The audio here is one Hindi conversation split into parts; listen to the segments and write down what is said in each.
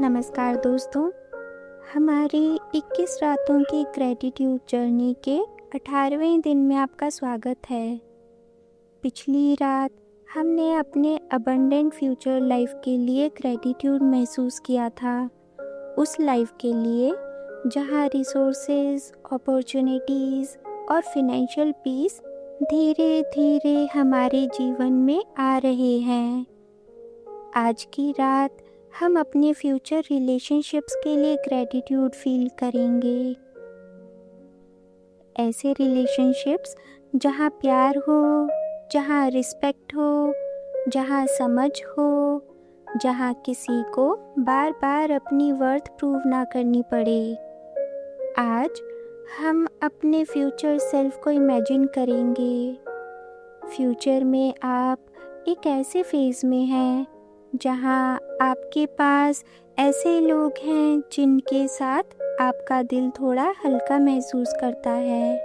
नमस्कार दोस्तों, हमारी 21 रातों की ग्रैटिट्यूड जर्नी के 18वें दिन में आपका स्वागत है। पिछली रात हमने अपने अबंडेंट फ्यूचर लाइफ के लिए ग्रैटिट्यूड महसूस किया था। उस लाइफ के लिए जहां रिसोर्सेज, अपॉर्चुनिटीज़ और फिनेंशियल पीस धीरे धीरे हमारे जीवन में आ रहे हैं। आज की रात हम अपने फ्यूचर रिलेशनशिप्स के लिए ग्रैटिट्यूड फील करेंगे। ऐसे रिलेशनशिप्स जहाँ प्यार हो, जहाँ रिस्पेक्ट हो, जहाँ समझ हो, जहाँ किसी को बार बार अपनी वर्थ प्रूव ना करनी पड़े। आज हम अपने फ्यूचर सेल्फ को इमेजिन करेंगे। फ्यूचर में आप एक ऐसे फेज़ में हैं जहाँ आपके पास ऐसे लोग हैं जिनके साथ आपका दिल थोड़ा हल्का महसूस करता है।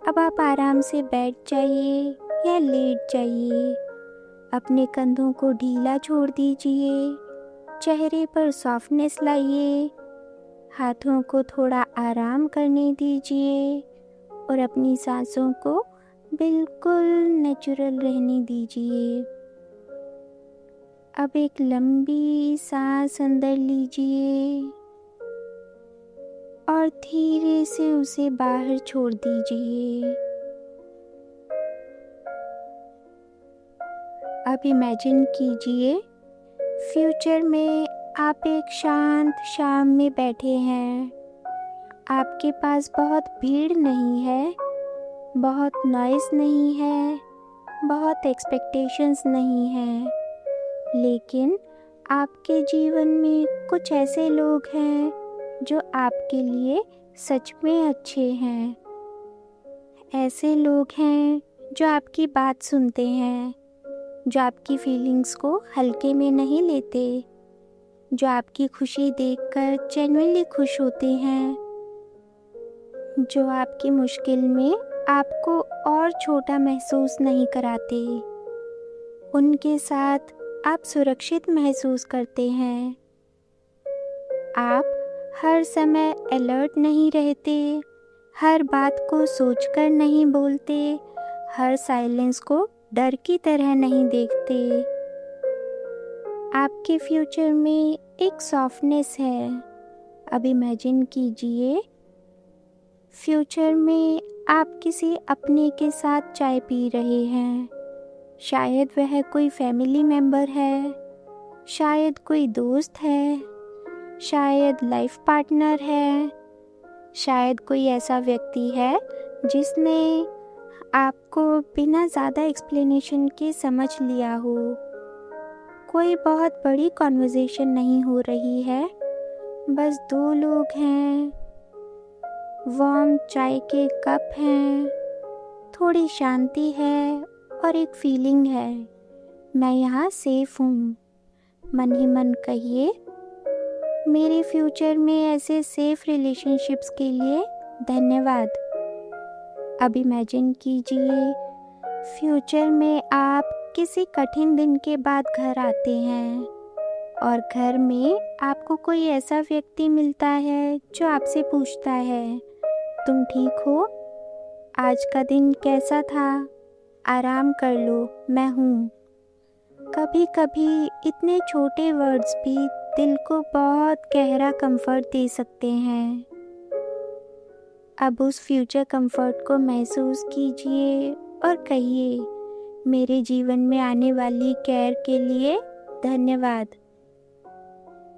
अब आप आराम से बैठ जाइए या लेट जाइए। अपने कंधों को ढीला छोड़ दीजिए, चेहरे पर सॉफ्टनेस लाइए, हाथों को थोड़ा आराम करने दीजिए और अपनी सांसों को बिल्कुल नेचुरल रहने दीजिए। अब एक लंबी सांस अंदर लीजिए और धीरे से उसे बाहर छोड़ दीजिए। अब इमेजिन कीजिए फ्यूचर में आप एक शांत शाम में बैठे हैं। आपके पास बहुत भीड़ नहीं है, बहुत नॉइस नहीं है, बहुत एक्सपेक्टेशंस नहीं है, लेकिन आपके जीवन में कुछ ऐसे लोग हैं जो आपके लिए सच में अच्छे हैं। ऐसे लोग हैं जो आपकी बात सुनते हैं, जो आपकी फीलिंग्स को हल्के में नहीं लेते, जो आपकी खुशी देखकर जेन्युइनली खुश होते हैं, जो आपकी मुश्किल में आपको और छोटा महसूस नहीं कराते। उनके साथ आप सुरक्षित महसूस करते हैं। आप हर समय अलर्ट नहीं रहते, हर बात को सोचकर नहीं बोलते, हर साइलेंस को डर की तरह नहीं देखते। आपके फ्यूचर में एक सॉफ्टनेस है। अब इमेजिन कीजिए फ्यूचर में आप किसी अपने के साथ चाय पी रहे हैं। शायद वह कोई फैमिली मेम्बर है, शायद कोई दोस्त है, शायद लाइफ पार्टनर है, शायद कोई ऐसा व्यक्ति है जिसने आपको बिना ज़्यादा एक्सप्लेनेशन के समझ लिया हो। कोई बहुत बड़ी कॉन्वर्सेशन नहीं हो रही है, बस दो लोग हैं, वार्म चाय के कप हैं, थोड़ी शांति है और एक फीलिंग है, मैं यहाँ सेफ हूँ। मन ही मन कहिए, मेरे फ्यूचर में ऐसे सेफ रिलेशनशिप्स के लिए धन्यवाद। अब इमेजिन कीजिए फ्यूचर में आप किसी कठिन दिन के बाद घर आते हैं और घर में आपको कोई ऐसा व्यक्ति मिलता है जो आपसे पूछता है, तुम ठीक हो? आज का दिन कैसा था? आराम कर लो, मैं हूँ। कभी कभी इतने छोटे वर्ड्स भी दिल को बहुत गहरा कंफर्ट दे सकते हैं। अब उस फ्यूचर कंफर्ट को महसूस कीजिए और कहिए, मेरे जीवन में आने वाली केयर के लिए धन्यवाद।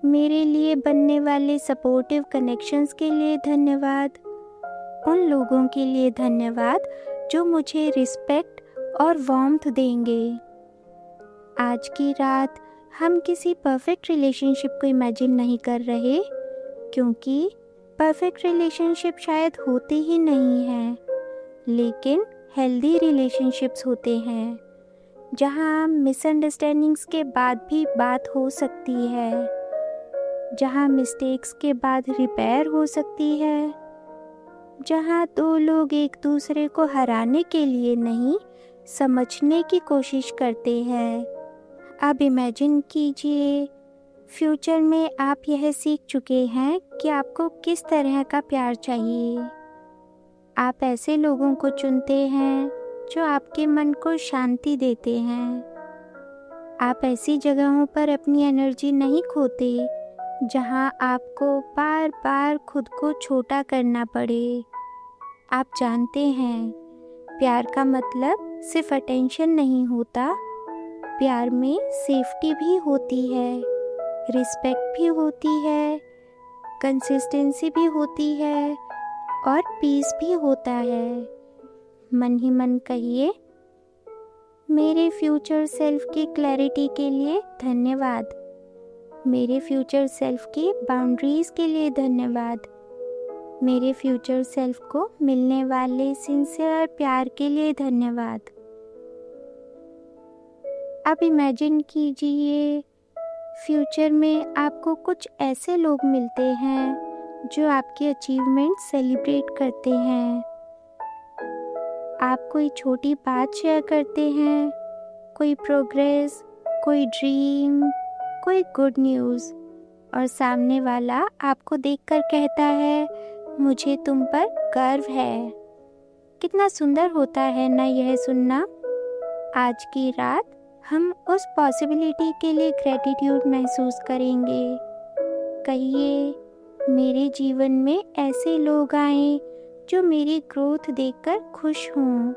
मेरे लिए बनने वाले सपोर्टिव कनेक्शंस के लिए धन्यवाद। उन लोगों के लिए धन्यवाद जो मुझे रिस्पेक्ट और वार्मथ देंगे। आज की रात हम किसी परफेक्ट रिलेशनशिप को इमेजिन नहीं कर रहे, क्योंकि परफेक्ट रिलेशनशिप शायद होते ही नहीं हैं, लेकिन हेल्दी रिलेशनशिप्स होते हैं जहाँ मिसअंडरस्टैंडिंग्स के बाद भी बात हो सकती है, जहाँ मिस्टेक्स के बाद रिपेयर हो सकती है, जहाँ दो लोग एक दूसरे को हराने के लिए नहीं, समझने की कोशिश करते हैं। अब इमेजिन कीजिए फ्यूचर में आप यह सीख चुके हैं कि आपको किस तरह का प्यार चाहिए। आप ऐसे लोगों को चुनते हैं जो आपके मन को शांति देते हैं। आप ऐसी जगहों पर अपनी एनर्जी नहीं खोते जहां आपको बार बार खुद को छोटा करना पड़े। आप जानते हैं, प्यार का मतलब सिर्फ अटेंशन नहीं होता, प्यार में सेफ्टी भी होती है, रिस्पेक्ट भी होती है, कंसिस्टेंसी भी होती है और पीस भी होता है। मन ही मन कहिए, मेरे फ्यूचर सेल्फ की क्लैरिटी के लिए धन्यवाद। मेरे फ्यूचर सेल्फ की बाउंड्रीज के लिए धन्यवाद। मेरे फ्यूचर सेल्फ को मिलने वाले सिंसियर प्यार के लिए धन्यवाद। अब इमेजिन कीजिए, फ्यूचर में आपको कुछ ऐसे लोग मिलते हैं जो आपके अचीवमेंट सेलिब्रेट करते हैं। आप कोई छोटी बात शेयर करते हैं, कोई प्रोग्रेस, कोई ड्रीम, कोई गुड न्यूज़, और सामने वाला आपको देखकर कहता है, मुझे तुम पर गर्व है। कितना सुंदर होता है ना यह सुनना। आज की रात हम उस पॉसिबिलिटी के लिए ग्रैटिट्यूड महसूस करेंगे। कहिए, मेरे जीवन में ऐसे लोग आएं जो मेरी ग्रोथ देखकर खुश हों।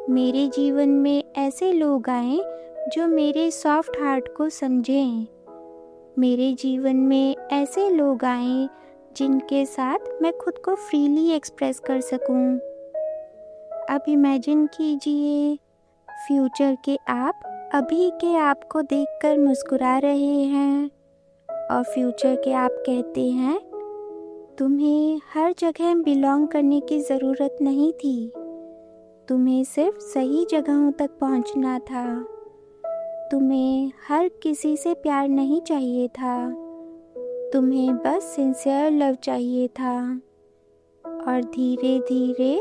मेरे जीवन में ऐसे लोग आएं जो मेरे सॉफ्ट हार्ट को समझें। मेरे जीवन में ऐसे लोग आएं जिनके साथ मैं खुद को फ्रीली एक्सप्रेस कर सकूं। अब इमेजिन कीजिए, फ्यूचर के आप अभी के आप को देखकर मुस्कुरा रहे हैं और फ्यूचर के आप कहते हैं, तुम्हें हर जगह बिलोंग करने की ज़रूरत नहीं थी, तुम्हें सिर्फ सही जगहों तक पहुंचना था। तुम्हें हर किसी से प्यार नहीं चाहिए था, तुम्हें बस सिंसियर लव चाहिए था। और धीरे धीरे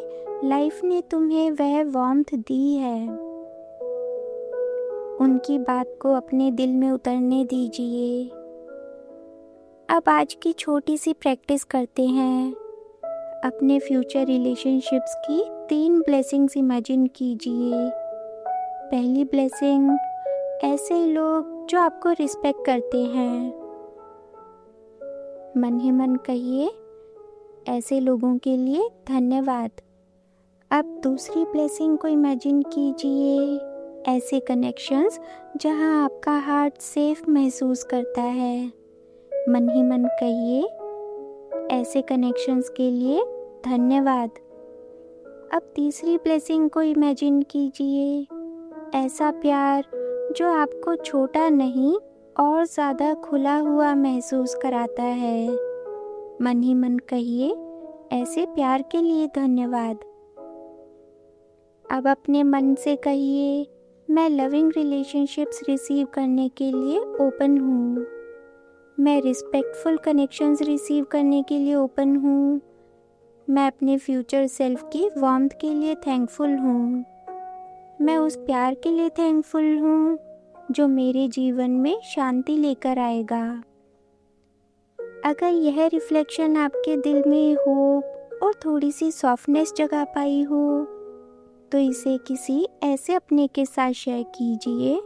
लाइफ ने तुम्हें वह वार्मथ दी है। उनकी बात को अपने दिल में उतरने दीजिए। अब आज की छोटी सी प्रैक्टिस करते हैं। अपने फ्यूचर रिलेशनशिप्स की 3 ब्लेसिंग्स इमेजिन कीजिए। पहली ब्लेसिंग, ऐसे लोग जो आपको रिस्पेक्ट करते हैं। मन ही मन कहिए, ऐसे लोगों के लिए धन्यवाद। अब दूसरी ब्लेसिंग को इमेजिन कीजिए। ऐसे कनेक्शंस जहां आपका हार्ट सेफ महसूस करता है। मन ही मन कहिए, ऐसे कनेक्शंस के लिए धन्यवाद। अब तीसरी ब्लेसिंग को इमेजिन कीजिए। ऐसा प्यार जो आपको छोटा नहीं और ज़्यादा खुला हुआ महसूस कराता है। मन ही मन कहिए, ऐसे प्यार के लिए धन्यवाद। अब अपने मन से कहिए, मैं लविंग रिलेशनशिप्स रिसीव करने के लिए ओपन हूँ। मैं रिस्पेक्टफुल कनेक्शंस रिसीव करने के लिए ओपन हूँ। मैं अपने फ्यूचर सेल्फ की वार्मथ के लिए थैंकफुल हूँ। मैं उस प्यार के लिए थैंकफुल हूँ जो मेरे जीवन में शांति लेकर आएगा। अगर यह रिफ्लेक्शन आपके दिल में होप और थोड़ी सी सॉफ्टनेस जगा पाई हो, तो इसे किसी ऐसे अपने के साथ शेयर कीजिए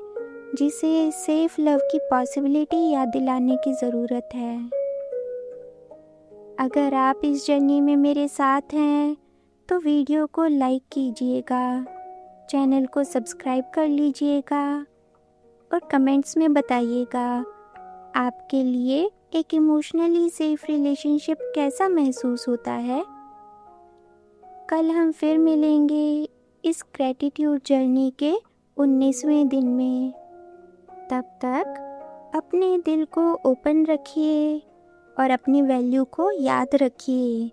जिसे सेफ लव की पॉसिबिलिटी याद दिलाने की ज़रूरत है। अगर आप इस जर्नी में मेरे साथ हैं तो वीडियो को लाइक कीजिएगा, चैनल को सब्सक्राइब कर लीजिएगा और कमेंट्स में बताइएगा आपके लिए एक इमोशनली सेफ रिलेशनशिप कैसा महसूस होता है। कल हम फिर मिलेंगे इस ग्रैटिट्यूड जर्नी के 19वें दिन में। तब तक अपने दिल को ओपन रखिए और अपनी वैल्यू को याद रखिए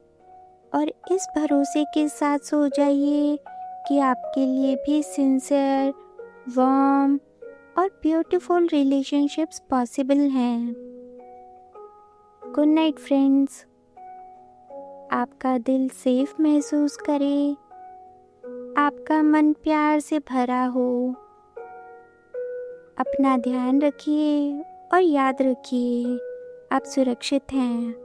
और इस भरोसे के साथ सो जाइए कि आपके लिए भी सिंसियर, वार्म और ब्यूटीफुल रिलेशनशिप्स पॉसिबल हैं। Good night friends. आपका दिल सेफ महसूस करे, आपका मन प्यार से भरा हो। अपना ध्यान रखिए और याद रखिए, आप सुरक्षित हैं।